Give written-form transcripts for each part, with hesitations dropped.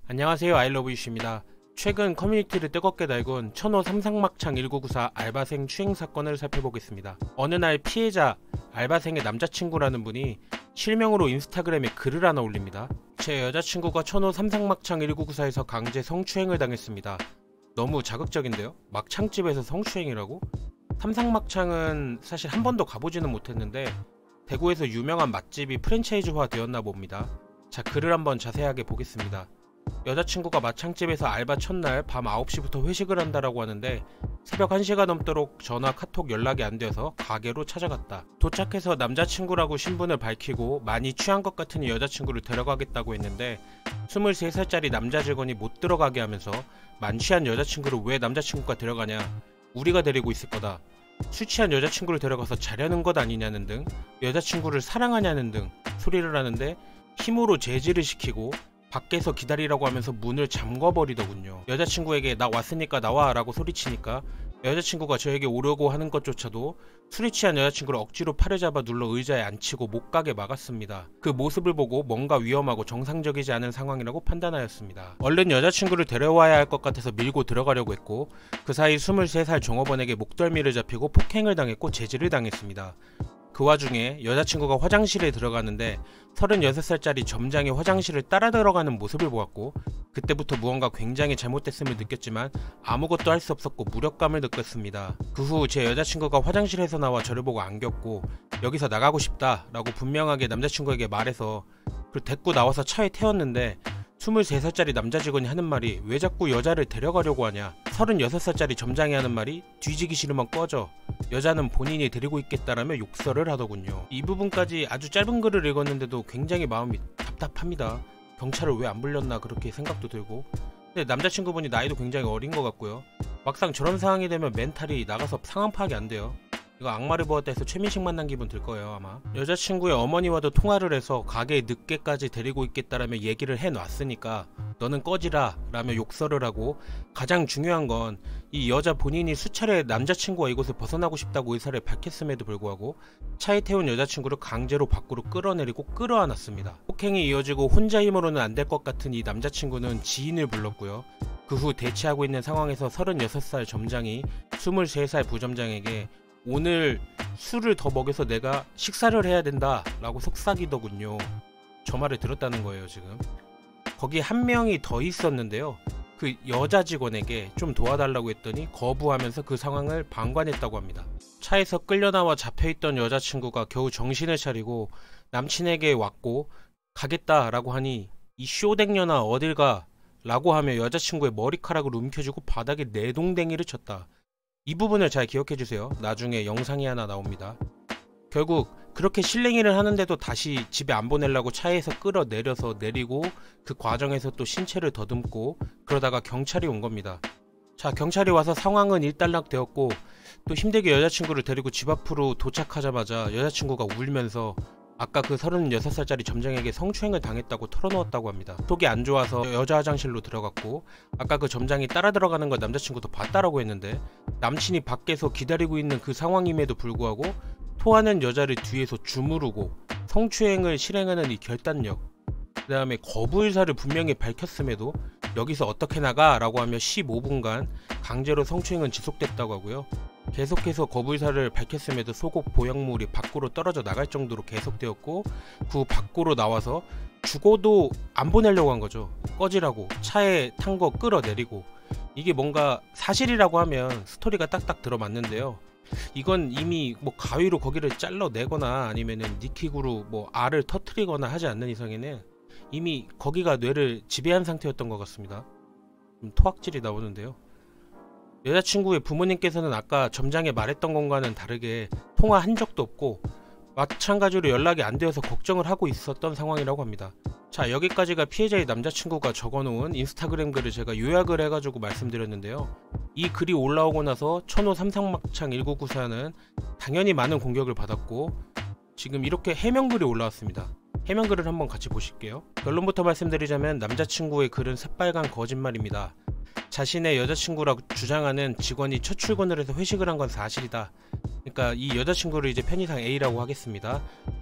안녕하세요, 아이러브유씨입니다. 최근 커뮤니티를 뜨겁게 달군 천호 삼상막창 1994 알바생 추행 사건을 살펴보겠습니다. 어느 날 피해자 알바생의 남자친구라는 분이 실명으로 인스타그램에 글을 하나 올립니다. 제 여자친구가 천호 삼상막창 1994에서 강제 성추행을 당했습니다. 너무 자극적인데요? 막창집에서 성추행이라고? 삼상막창은 사실 한 번도 가보지는 못했는데 대구에서 유명한 맛집이 프랜차이즈화 되었나 봅니다. 자, 글을 한번 자세하게 보겠습니다. 여자친구가 막창집에서 알바 첫날 밤 9시부터 회식을 한다라고 하는데 새벽 1시가 넘도록 전화, 카톡 연락이 안 돼서 가게로 찾아갔다. 도착해서 남자친구라고 신분을 밝히고 많이 취한 것 같으니 여자친구를 데려가겠다고 했는데 23살짜리 남자 직원이 못 들어가게 하면서 만취한 여자친구를 왜 남자친구가 데려가냐, 우리가 데리고 있을 거다, 술 취한 여자친구를 데려가서 자려는 것 아니냐는 등, 여자친구를 사랑하냐는 등 소리를 하는데 힘으로 제지를 시키고 밖에서 기다리라고 하면서 문을 잠궈버리더군요. 여자친구에게 나 왔으니까 나와 라고 소리치니까 여자친구가 저에게 오려고 하는 것조차도 술이 취한 여자친구를 억지로 팔을 잡아 눌러 의자에 앉히고 못 가게 막았습니다. 그 모습을 보고 뭔가 위험하고 정상적이지 않은 상황이라고 판단하였습니다. 얼른 여자친구를 데려와야 할 것 같아서 밀고 들어가려고 했고 그 사이 23살 종업원에게 목덜미를 잡히고 폭행을 당했고 제지를 당했습니다. 그 와중에 여자친구가 화장실에 들어가는데 36살짜리 점장이 화장실을 따라 들어가는 모습을 보았고 그때부터 무언가 굉장히 잘못됐음을 느꼈지만 아무것도 할 수 없었고 무력감을 느꼈습니다. 그 후 제 여자친구가 화장실에서 나와 저를 보고 안겼고 여기서 나가고 싶다 라고 분명하게 남자친구에게 말해서 그걸 데리고 나와서 차에 태웠는데 23살짜리 남자 직원이 하는 말이 왜 자꾸 여자를 데려가려고 하냐, 36살짜리 점장이 하는 말이 뒤지기 싫으면 꺼져, 여자는 본인이 데리고 있겠다라며 욕설을 하더군요. 이 부분까지 아주 짧은 글을 읽었는데도 굉장히 마음이 답답합니다. 경찰을 왜 안 불렸나 그렇게 생각도 들고. 근데 남자친구분이 나이도 굉장히 어린 것 같고요. 막상 저런 상황이 되면 멘탈이 나가서 상황 파악이 안 돼요. 이거 악마를 보았다 해서 최민식 만난 기분 들 거예요 아마. 여자친구의 어머니와도 통화를 해서 가게에 늦게까지 데리고 있겠다라며 얘기를 해놨으니까 너는 꺼지라 라며 욕설을 하고, 가장 중요한 건 이 여자 본인이 수차례 남자친구와 이곳을 벗어나고 싶다고 의사를 밝혔음에도 불구하고 차에 태운 여자친구를 강제로 밖으로 끌어내리고 끌어안았습니다. 폭행이 이어지고 혼자 힘으로는 안 될 것 같은 이 남자친구는 지인을 불렀고요. 그 후 대치하고 있는 상황에서 36살 점장이 23살 부점장에게 오늘 술을 더 먹여서 내가 식사를 해야 된다 라고 속삭이더군요. 저 말을 들었다는 거예요 지금. 거기 한 명이 더 있었는데요. 그 여자 직원에게 좀 도와달라고 했더니 거부하면서 그 상황을 방관했다고 합니다. 차에서 끌려나와 잡혀있던 여자친구가 겨우 정신을 차리고 남친에게 왔고 가겠다 라고 하니 이 쇼댕년아 어딜 가 라고 하며 여자친구의 머리카락을 움켜쥐고 바닥에 내동댕이를 쳤다. 이 부분을 잘 기억해주세요. 나중에 영상이 하나 나옵니다. 결국 그렇게 실랭이를 하는데도 다시 집에 안 보내려고 차에서 끌어내려서 내리고 그 과정에서 또 신체를 더듬고 그러다가 경찰이 온 겁니다. 자, 경찰이 와서 상황은 일단락 되었고 또 힘들게 여자친구를 데리고 집 앞으로 도착하자마자 여자친구가 울면서 아까 그 36살짜리 점장에게 성추행을 당했다고 털어놓았다고 합니다. 속이 안 좋아서 여자 화장실로 들어갔고 아까 그 점장이 따라 들어가는 걸 남자친구도 봤다라고 했는데 남친이 밖에서 기다리고 있는 그 상황임에도 불구하고 토하는 여자를 뒤에서 주무르고 성추행을 실행하는 이 결단력, 그 다음에 거부 의사를 분명히 밝혔음에도 여기서 어떻게 나가 라고 하며 15분간 강제로 성추행은 지속됐다고 하고요. 계속해서 거부 의사를 밝혔음에도 속옷 보형물이 밖으로 떨어져 나갈 정도로 계속되었고 그 밖으로 나와서 죽어도 안 보내려고 한 거죠. 꺼지라고 차에 탄 거 끌어내리고. 이게 뭔가 사실이라고 하면 스토리가 딱딱 들어맞는데요. 이건 이미 뭐 가위로 거기를 잘라내거나 아니면은 니킥으로 뭐 알을 터트리거나 하지 않는 이상에는 이미 거기가 뇌를 지배한 상태였던 것 같습니다. 좀 토악질이 나오는데요. 여자친구의 부모님께서는 아까 점장이 말했던 것과는 다르게 통화한 적도 없고 마찬가지로 연락이 안 되어서 걱정을 하고 있었던 상황이라고 합니다. 자, 여기까지가 피해자의 남자친구가 적어놓은 인스타그램 글을 제가 요약을 해가지고 말씀드렸는데요. 이 글이 올라오고 나서 천호 삼상막창 1994는 당연히 많은 공격을 받았고 지금 이렇게 해명글이 올라왔습니다. 해명글을 한번 같이 보실게요. 결론부터 말씀드리자면 남자친구의 글은 새빨간 거짓말입니다. 자신의 여자친구라고 주장하는 직원이 첫 출근을 해서 회식을 한 건 사실이다. 그러니까 이 여자친구를 이제 편의상 A라고 하겠습니다.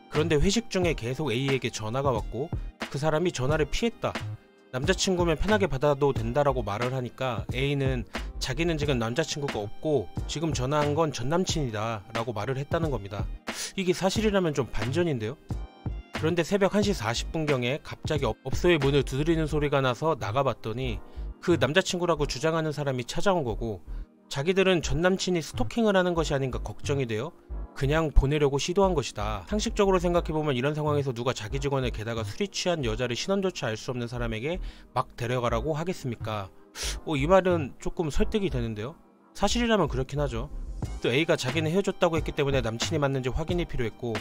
그런데 회식 중에 계속 A에게 전화가 왔고 그 사람이 전화를 피했다. 남자친구면 편하게 받아도 된다라고 말을 하니까 A는 자기는 지금 남자친구가 없고 지금 전화한 건 전남친이다 라고 말을 했다는 겁니다. 이게 사실이라면 좀 반전인데요. 그런데 새벽 1시 40분경에 갑자기 업소의 문을 두드리는 소리가 나서 나가봤더니 그 남자친구라고 주장하는 사람이 찾아온 거고, 자기들은 전남친이 스토킹을 하는 것이 아닌가 걱정이 돼요 그냥 보내려고 시도한 것이다. 상식적으로 생각해보면 이런 상황에서 누가 자기 직원을, 게다가 술이 취한 여자를 신원조차 알 수 없는 사람에게 막 데려가라고 하겠습니까? 이 말은 조금 설득이 되는데요. 사실이라면 그렇긴 하죠. 또 A가 자기는 헤어졌다고 했기 때문에 남친이 맞는지 확인이 필요했고,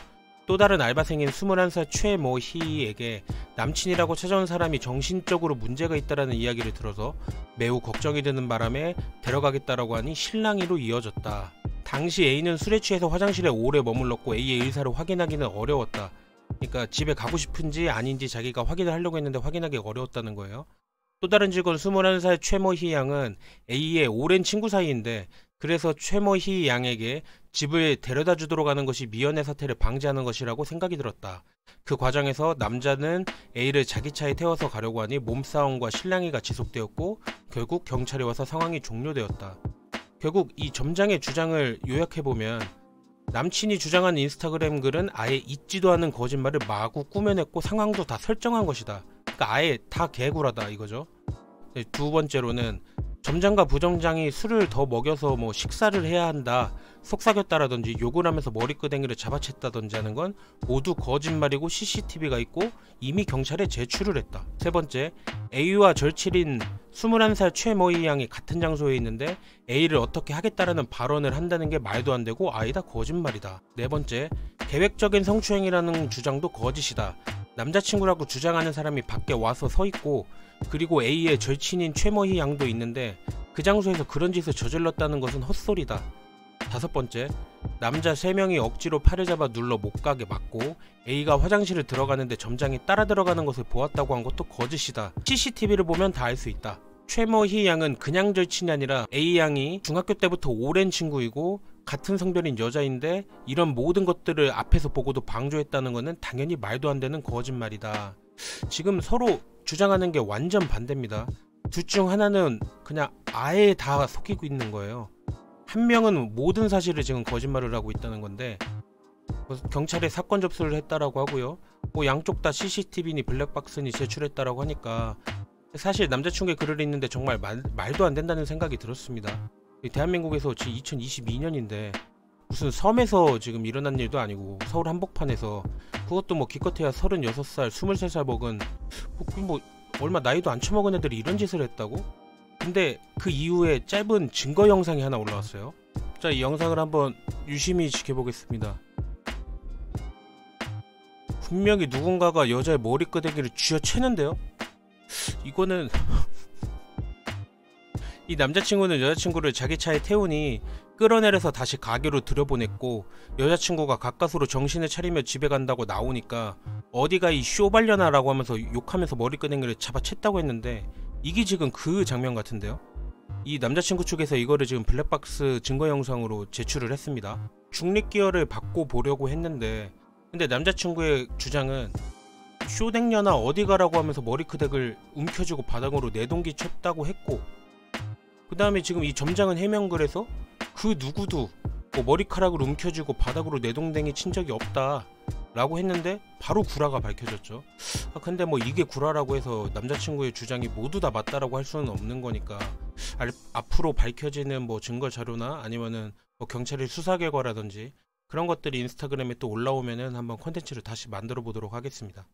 또 다른 알바생인 21살 최모희에게 남친이라고 찾아온 사람이 정신적으로 문제가 있다라는 이야기를 들어서 매우 걱정이 되는 바람에 데려가겠다라고 하니 실랑이로 이어졌다. 당시 A는 술에 취해서 화장실에 오래 머물렀고 A의 의사를 확인하기는 어려웠다. 그러니까 집에 가고 싶은지 아닌지 자기가 확인을 하려고 했는데 확인하기 어려웠다는 거예요. 또 다른 직원 21살 최모희 양은 A의 오랜 친구 사이인데, 그래서 최모희 양에게 집을 데려다 주도록 하는 것이 미연의 사태를 방지하는 것이라고 생각이 들었다. 그 과정에서 남자는 A를 자기 차에 태워서 가려고 하니 몸싸움과 실랑이가 지속되었고 결국 경찰이 와서 상황이 종료되었다. 결국 이 점장의 주장을 요약해보면, 남친이 주장한 인스타그램 글은 아예 있지도 않은 거짓말을 마구 꾸며냈고 상황도 다 설정한 것이다. 그러니까 아예 다 개구라다 이거죠. 두 번째로는 점장과 부점장이 술을 더 먹여서 식사를 해야 한다, 속삭였다라든지 욕을 하면서 머리끄댕이를 잡아챘다든지 하는 건 모두 거짓말이고 CCTV가 있고 이미 경찰에 제출을 했다. 세 번째, A와 절친인 21살 최모희 양이 같은 장소에 있는데 A를 어떻게 하겠다라는 발언을 한다는 게 말도 안 되고 아예 다 거짓말이다. 네 번째, 계획적인 성추행이라는 주장도 거짓이다. 남자친구라고 주장하는 사람이 밖에 와서 서 있고, 그리고 A의 절친인 최모희 양도 있는데 그 장소에서 그런 짓을 저질렀다는 것은 헛소리다. 다섯 번째, 남자 3명이 억지로 팔을 잡아 눌러 못 가게 막고 A가 화장실을 들어가는데 점장이 따라 들어가는 것을 보았다고 한 것도 거짓이다. CCTV를 보면 다 알 수 있다. 최모희 양은 그냥 절친이 아니라 A 양이 중학교 때부터 오랜 친구이고 같은 성별인 여자인데 이런 모든 것들을 앞에서 보고도 방조했다는 것은 당연히 말도 안 되는 거짓말이다. 지금 서로 주장하는 게 완전 반대입니다. 둘 중 하나는 그냥 아예 다 속이고 있는 거예요. 한 명은 모든 사실을 지금 거짓말을 하고 있다는 건데, 경찰에 사건 접수를 했다라고 하고요. 양쪽 다 CCTV니 블랙박스니 제출했다라고 하니까 사실 남자친구의 글을 읽는데 정말 말도 안 된다는 생각이 들었습니다. 대한민국에서 지금 2022년인데 무슨 섬에서 지금 일어난 일도 아니고 서울 한복판에서, 그것도 기껏해야 36살, 23살 먹은 얼마 나이도 안 처먹은 애들이 이런 짓을 했다고? 근데 그 이후에 짧은 증거 영상이 하나 올라왔어요. 자, 이 영상을 한번 유심히 지켜보겠습니다. 분명히 누군가가 여자의 머리끄댕이를 쥐어채는데요? 이거는 이 남자친구는 여자친구를 자기 차에 태우니 끌어내려서 다시 가게로 들여보냈고, 여자친구가 가까스로 정신을 차리며 집에 간다고 나오니까 어디가 이 쇼발려나 라고 하면서 욕하면서 머리끄댕이를 잡아챘다고 했는데, 이게 지금 그 장면 같은데요. 이 남자친구 측에서 이거를 지금 블랙박스 증거 영상으로 제출을 했습니다. 중립기여를 받고 보려고 했는데, 근데 남자친구의 주장은 쇼댕녀나 어디가라고 하면서 머리끄댕을 움켜쥐고 바닥으로 내동기 쳤다고 했고, 그 다음에 지금 이 점장은 해명글에서 그 누구도 머리카락을 움켜쥐고 바닥으로 내동댕이 친 적이 없다 라고 했는데 바로 구라가 밝혀졌죠. 근데 이게 구라라고 해서 남자친구의 주장이 모두 다 맞다라고 할 수는 없는 거니까, 앞으로 밝혀지는 증거 자료나 아니면은 경찰의 수사 결과라든지 그런 것들이 인스타그램에 또 올라오면은 한번 컨텐츠를 다시 만들어 보도록 하겠습니다.